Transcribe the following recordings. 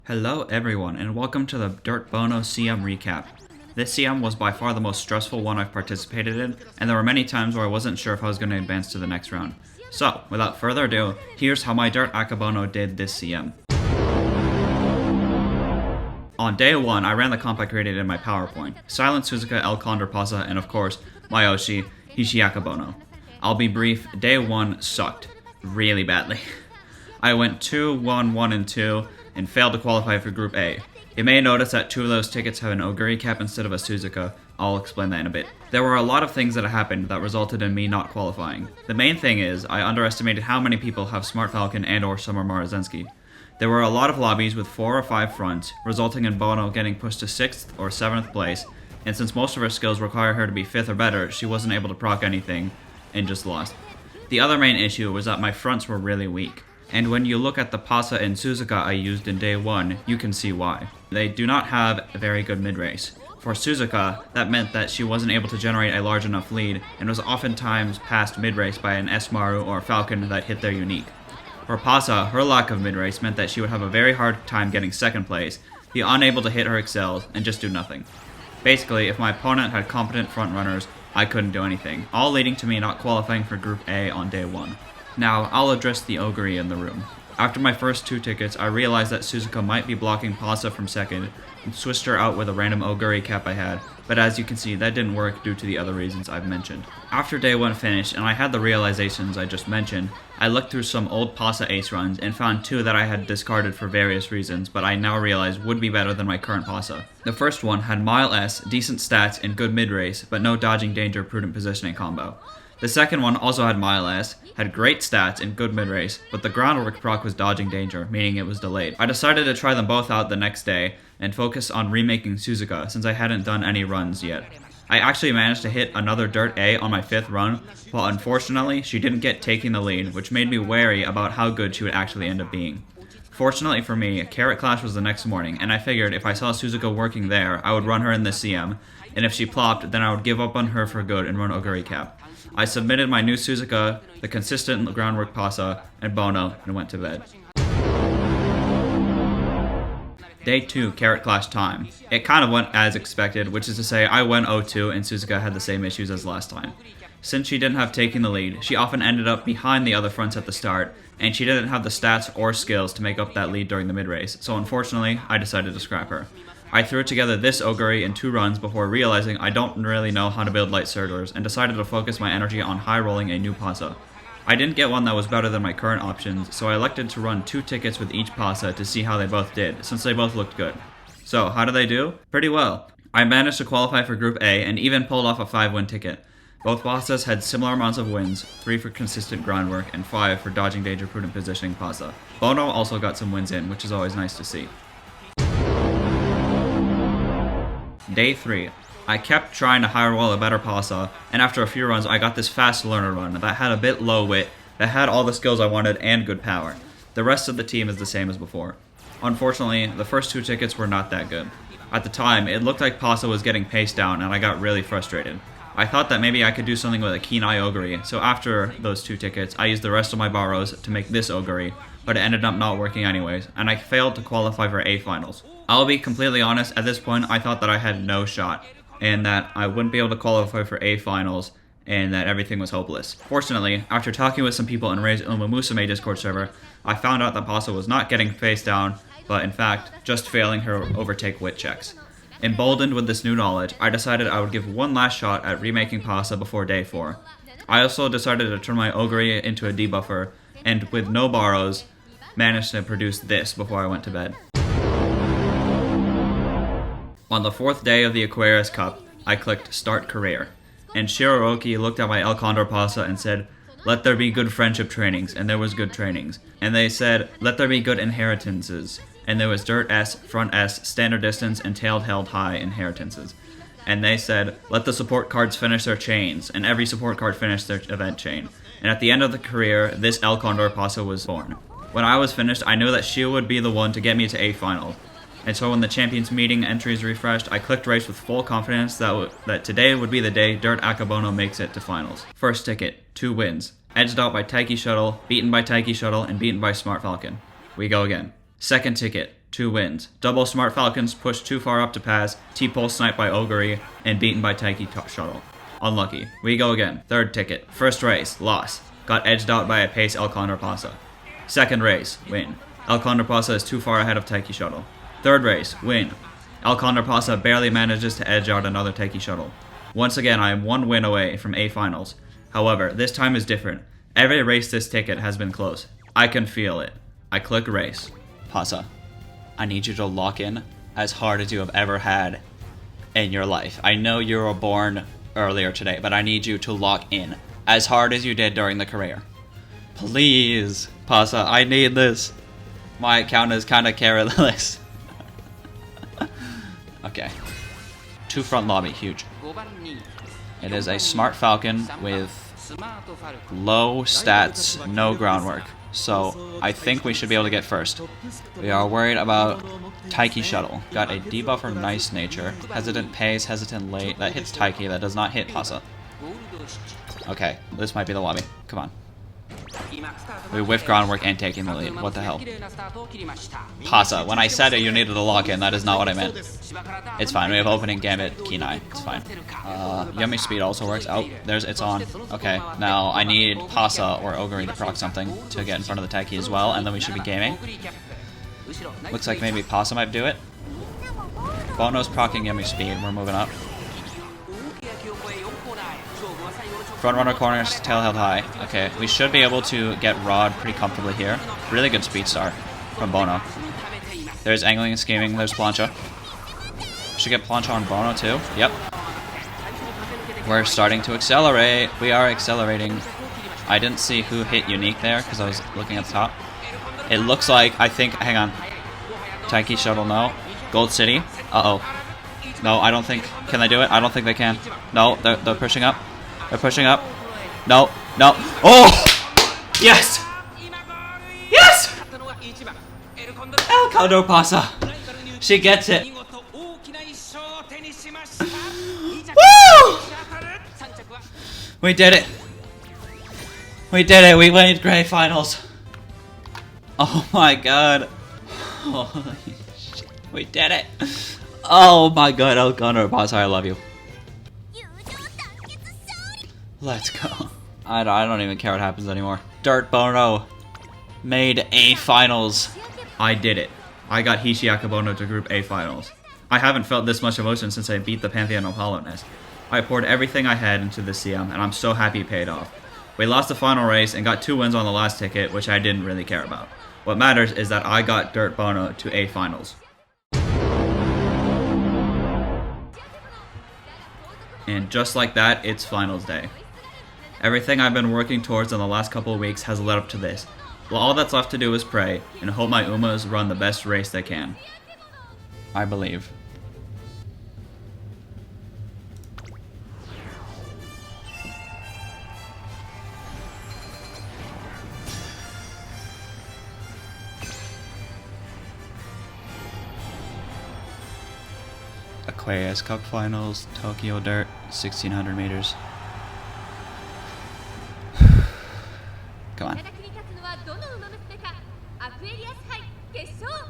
Hello everyone, and welcome to the Dirt Akebono CM recap. This CM was by far the most stressful one I've participated in, and there were many times where I wasn't sure if I was going to advance to the next round. So, without further ado, here's how my Dirt Akebono did this CM. On day 1, I ran the comp I created in my PowerPoint. Silent Suzuka, El Condor Pasa, and of course, my Oshi, Hishi Akebono. I'll be brief, day 1 sucked. Really badly. I went 2-1-1-2, and failed to qualify for Group A. You may notice that 2 of those tickets have an Oguri cap instead of a Suzuka. I'll explain that in a bit. There were a lot of things that happened that resulted in me not qualifying. The main thing is, I underestimated how many people have Smart Falcon and or Summer Marazenski. There were a lot of lobbies with 4 or 5 fronts, resulting in Bono getting pushed to 6th or 7th place, and since most of her skills require her to be 5th or better, she wasn't able to proc anything, and just lost. The other main issue was that my fronts were really weak. And when you look at the Pasa and Suzuka I used in day 1, you can see why. They do not have a very good mid-race. For Suzuka, that meant that she wasn't able to generate a large enough lead, and was oftentimes passed mid-race by an S-Maru or Falcon that hit their unique. For Pasa, her lack of mid-race meant that she would have a very hard time getting 2nd place, be unable to hit her excels, and just do nothing. Basically, if my opponent had competent frontrunners, I couldn't do anything, all leading to me not qualifying for Group A on day 1. Now, I'll address the Oguri in the room. After my first 2 tickets, I realized that Suzuka might be blocking Pasa from 2nd, and switched her out with a random Oguri cap I had, but as you can see, that didn't work due to the other reasons I've mentioned. After day 1 finished, and I had the realizations I just mentioned, I looked through some old Pasa ace runs, and found 2 that I had discarded for various reasons, but I now realize would be better than my current Pasa. The first one had Mile S, decent stats, and good mid-race, but no dodging danger prudent positioning combo. The second one also had Mile S, had great stats and good mid-race, but the groundwork proc was dodging danger, meaning it was delayed. I decided to try them both out the next day, and focus on remaking Suzuka, since I hadn't done any runs yet. I actually managed to hit another Dirt A on my 5th run, but unfortunately, she didn't get taking the lead, which made me wary about how good she would actually end up being. Fortunately for me, Carrot Clash was the next morning, and I figured if I saw Suzuka working there, I would run her in the CM, and if she plopped, then I would give up on her for good and run Oguri Cap. I submitted my new Suzuka, the consistent groundwork Pasa, and Bono, and went to bed. Day 2, Carrot Clash time. It kind of went as expected, which is to say I went 0-2 and Suzuka had the same issues as last time. Since she didn't have taking the lead, she often ended up behind the other fronts at the start, and she didn't have the stats or skills to make up that lead during the mid-race, so unfortunately, I decided to scrap her. I threw together this Oguri in 2 runs before realizing I don't really know how to build light surgers, and decided to focus my energy on high-rolling a new Pasa. I didn't get one that was better than my current options, so I elected to run 2 tickets with each Pasa to see how they both did, since they both looked good. So, how did they do? Pretty well. I managed to qualify for Group A, and even pulled off a 5-win ticket. Both Pasas had similar amounts of wins, 3 for consistent groundwork, and 5 for dodging danger prudent positioning Pasa. Bono also got some wins in, which is always nice to see. Day 3. I kept trying to high roll a better Pasa, and after a few runs I got this fast learner run that had a bit low wit, that had all the skills I wanted and good power. The rest of the team is the same as before. Unfortunately, the first 2 tickets were not that good. At the time, it looked like Pasa was getting paced down and I got really frustrated. I thought that maybe I could do something with a Keen Eye Oguri, so after those 2 tickets, I used the rest of my borrows to make this Oguri, but it ended up not working anyways, and I failed to qualify for A finals. I'll be completely honest, at this point I thought that I had no shot, and that I wouldn't be able to qualify for A finals, and that everything was hopeless. Fortunately, after talking with some people in Ray's Musume Discord server, I found out that Pasa was not getting face down, but in fact, just failing her overtake wit checks. Emboldened with this new knowledge, I decided I would give one last shot at remaking Pasa before day 4. I also decided to turn my Oguri into a debuffer, and with no borrows, managed to produce this before I went to bed. On the 4th day of the Aquarius Cup, I clicked Start Career, and Shiroroki looked at my El Condor Pasa and said, "Let there be good friendship trainings," and there was good trainings. And they said, "Let there be good inheritances," and there was Dirt S, Front S, Standard Distance, and Tailed Held High inheritances. And they said, "Let the support cards finish their chains," and every support card finished their event chain. And at the end of the career, this El Condor Pasa was born. When I was finished, I knew that she would be the one to get me to A final. And so when the Champions Meeting entries refreshed, I clicked race with full confidence that today would be the day Dirt Akebono makes it to finals. First ticket, 2 wins. Edged out by Taiki Shuttle, beaten by Taiki Shuttle, and beaten by Smart Falcon. We go again. Second ticket, 2 wins. Double Smart Falcons pushed too far up to pass, T-Pole sniped by Ogre, and beaten by Taiki Shuttle. Unlucky. We go again. Third ticket. First race, loss. Got edged out by a pace El Condor Pasa. Second race, win. El Condor Pasa is too far ahead of Taiki Shuttle. Third race, win. El Condor Pasa barely manages to edge out another Taiki Shuttle. Once again, I am 1 win away from A finals. However, this time is different. Every race this ticket has been close. I can feel it. I click race. Pasa, I need you to lock in as hard as you have ever had in your life. I know you were born earlier today, but I need you to lock in as hard as you did during the career. Please, Pasa, I need this. My account is kind of careless. Okay. 2 front lobby, huge. It is a Smart Falcon with low stats, no groundwork. So I think we should be able to get first. We are worried about Taiki Shuttle. Got a debuffer Nice Nature. Hesitant Pace, Hesitant Late. That hits Taiki, that does not hit Pasa. Okay, this might be the lobby. Come on. We whiff groundwork and taking the lead. What the hell? Pasa, when I said it, you needed to lock in. That is not what I meant. It's fine. We have opening Gambit, Kenai. It's fine. Yummy Speed also works. Oh, it's on. Okay, now I need Pasa or Ogre to proc something to get in front of the Taiki as well, and then we should be gaming. Looks like maybe Pasa might do it. Bono's procking Yummy Speed. We're moving up. Front runner corners, tail held high. Okay, we should be able to get Rod pretty comfortably here. Really good speed start from Bono. There's angling and scheming, there's Plancha. Should get Plancha on Bono too. Yep. We're starting to accelerate. We are accelerating. I didn't see who hit Unique there because I was looking at the top. It looks like, I think, hang on. Taiki Shuttle, no. Gold City. Uh-oh. No, I don't think, can they do it? I don't think they can. No, they're pushing up. They're pushing up. No, no. Oh! Yes! Yes! El Condor Pasa. She gets it. Woo! We did it. We did it. We went Gray Finals. Oh my god. Holy shit. We did it. Oh my god, El Condor Pasa, I love you. Let's go. I don't even care what happens anymore. Dirt Bono made A finals. I did it. I got Hishi Akebono to Group A finals. I haven't felt this much emotion since I beat the Pantheon of Hollowness. I poured everything I had into the CM, and I'm so happy it paid off. We lost the final race and got 2 wins on the last ticket, which I didn't really care about. What matters is that I got Dirt Bono to A finals. And just like that, it's finals day. Everything I've been working towards in the last couple of weeks has led up to this. Well, all that's left to do is pray, and hope my Umas run the best race they can. I believe. Aquarius Cup Finals, Tokyo Dirt, 1600 meters. Come on.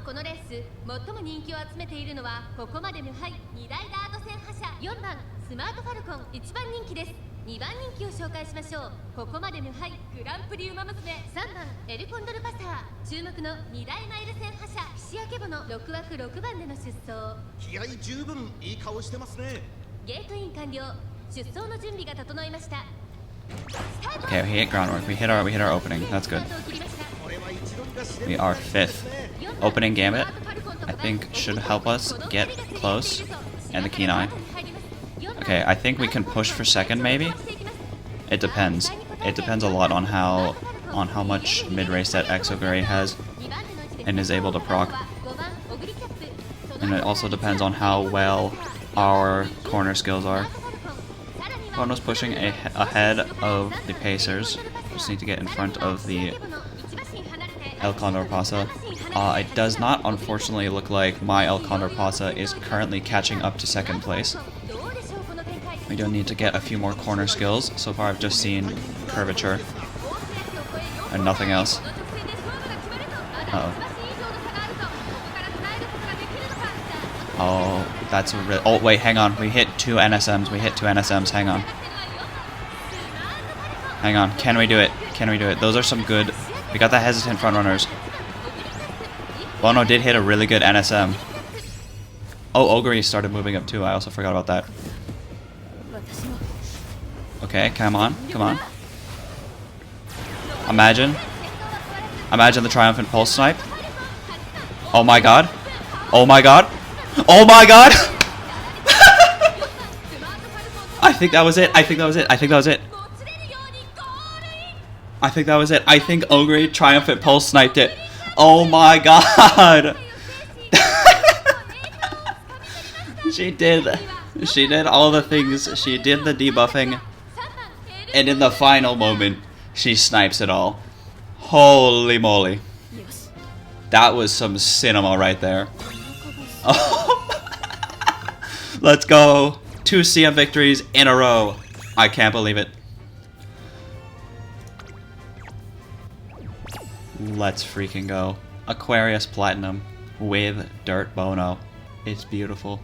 このレース最も人気を集めているのはここまで無敗2大ダート戦覇者4番スマートファルコン1番人気です。2番人気を紹介しましょう。ここまで無敗グランプリウマ娘3番エルコンドルパサー、注目の2大マイル戦覇者ヒシアケボノ6枠6番での出走。気合十分いい顔してますね。ゲートイン完了。出走の準備が整いました。 Okay, we hit groundwork. We hit our opening. That's good. We are 5th. Opening Gambit, I think, should help us get close. And the Kenai. Okay, I think we can push for 2nd, maybe? It depends. It depends a lot on how much mid-race that Exogray has and is able to proc. And it also depends on how well our corner skills are. Bono's pushing ahead of the Pacers. Just need to get in front of the El Condor Pasa. It does not, unfortunately, look like my El Condor Pasa is currently catching up to 2nd place. We do need to get a few more corner skills. So far I've just seen curvature and nothing else. Uh-oh. Oh, that's a real... Oh, wait, hang on. We hit 2 NSMs. We hit 2 NSMs. Hang on. Hang on. Can we do it? Can we do it? Those are some good... We got the hesitant front runners. Bono did hit a really good NSM. Oh, Ogre started moving up too. I also forgot about that. Okay, come on. Come on. Imagine. Imagine the triumphant pulse snipe. Oh my god. Oh my god. Oh my god! I think that was it. I think that was it. I think that was it. I think that was it. I think Ogre triumphant pulse sniped it. Oh my god! She did. She did all the things. She did the debuffing. And in the final moment, she snipes it all. Holy moly. That was some cinema right there. Oh. Let's go. 2 CM victories in a row. I can't believe it. Let's freaking go. Aquarius Platinum with Dirt Bono. It's beautiful.